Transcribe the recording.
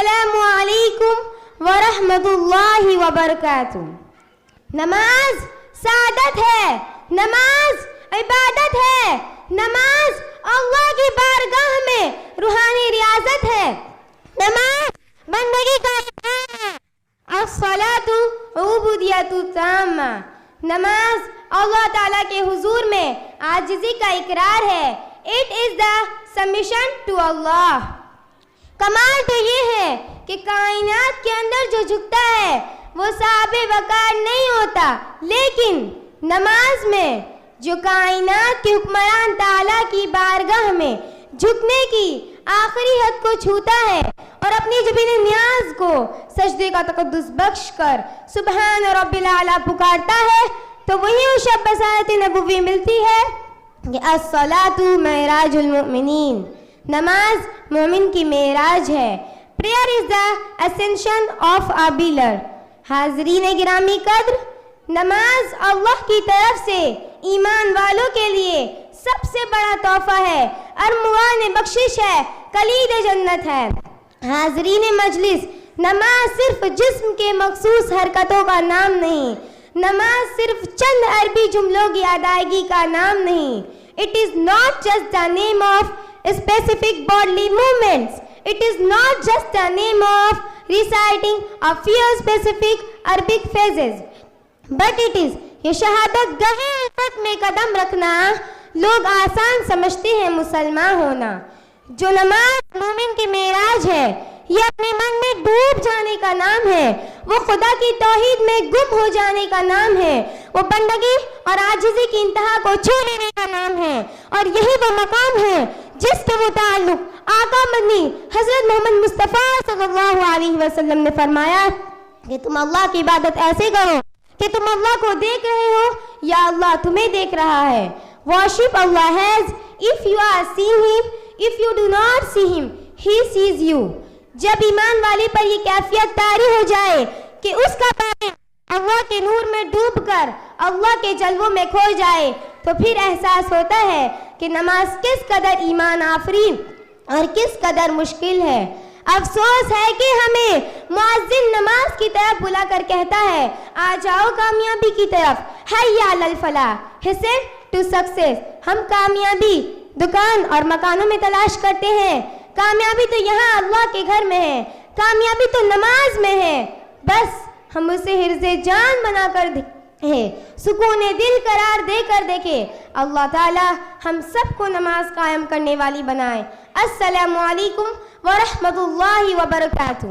السلام علیکم ورحمۃ اللہ وبرکاتہ۔ نماز سعادت ہے، نماز عبادت ہے، نماز اللہ کی بارگاہ میں روحانی ریاضت ہے، نماز بندگی کا اقرار ہے۔ الصلاۃ عبودیۃ تامہ، نماز اللہ تعالیٰ کے حضور میں عاجزی کا اقرار ہے۔ It is the submission to Allah۔ کمال تو یہ ہے کہ کائنات کے اندر جو جھکتا ہے وہ صاحب وقار نہیں ہوتا، لیکن نماز میں جو کائنات کے حکمران تعالیٰ کی بارگاہ میں جھکنے کی آخری حد کو چھوتا ہے اور اپنی جبین نیاز کو سجدے کا تقدس بخش کر سبحان رب العلیٰ پکارتا ہے، تو وہی اس شب بصارت نبوی ملتی ہے کہ الصلاۃ معراج المؤمنین، نماز مومن کی معراج ہے۔ Prayer is the ascension of a believer۔ حاضرین گرامی قدر، نماز اللہ کی طرف سے ایمان والوں کے لیے سب سے بڑا تحفہ ہے، ارمغان بخشش ہے، کلید جنت ہے۔ حاضرین مجلس، نماز صرف جسم کے مخصوص حرکتوں کا نام نہیں، نماز صرف چند عربی جملوں کی ادائیگی کا نام نہیں۔ It is not just the name of specific bodily movements. It is not just the name of reciting a few specific Arabic phrases. But it is یہ شہادت گہے الفت میں قدم رکھنا لوگ آسان سمجھتے ہیں مسلمان ہونا۔ جو نماز مومن کی معراج ہے، یہ اپنے من میں ڈوب جانے کا نام ہے، وہ خدا کی توحید میں گم ہو جانے کا نام ہے، وہ بندگی اور عاجزی کی انتہا کو چھو لینے کا نام ہے، اور یہی وہ مقام ہے جس کے متعلق آقا مدنی حضرت محمد مصطفیٰ صلی اللہ علیہ وسلم نے فرمایا کہ تم اللہ کی عبادت ایسے کرو کہ تم اللہ کو دیکھ رہے ہو یا اللہ تمہیں دیکھ رہا ہے۔ Worship Allah as if you are seeing Him, if you do not see Him, He sees you۔ جب ایمان والے پر یہ کیفیت طاری ہو جائے کہ اس کا پانے اللہ کے نور میں ڈوب کر اللہ کے جلووں میں کھو جائے، تو پھر احساس ہوتا ہے کہ نماز کس قدر ایمان آفرین اور کس قدر مشکل ہے۔ افسوس ہے کہ ہمیں مؤذن نماز کی طرف بلا کر کہتا ہے آ جاؤ کامیابی کی طرف، حی علی الفلاح، حسن ٹو سکسیس۔ ہم کامیابی دکان اور مکانوں میں تلاش کرتے ہیں، کامیابی تو یہاں اللہ کے گھر میں ہے، کامیابی تو نماز میں ہے، بس ہم اسے حرز جان بنا کر سکون دل قرار دے کر دیکھے۔ اللہ تعالی ہم سب کو نماز قائم کرنے والی بنائے۔ السلام علیکم ورحمۃ اللہ وبرکاتہ۔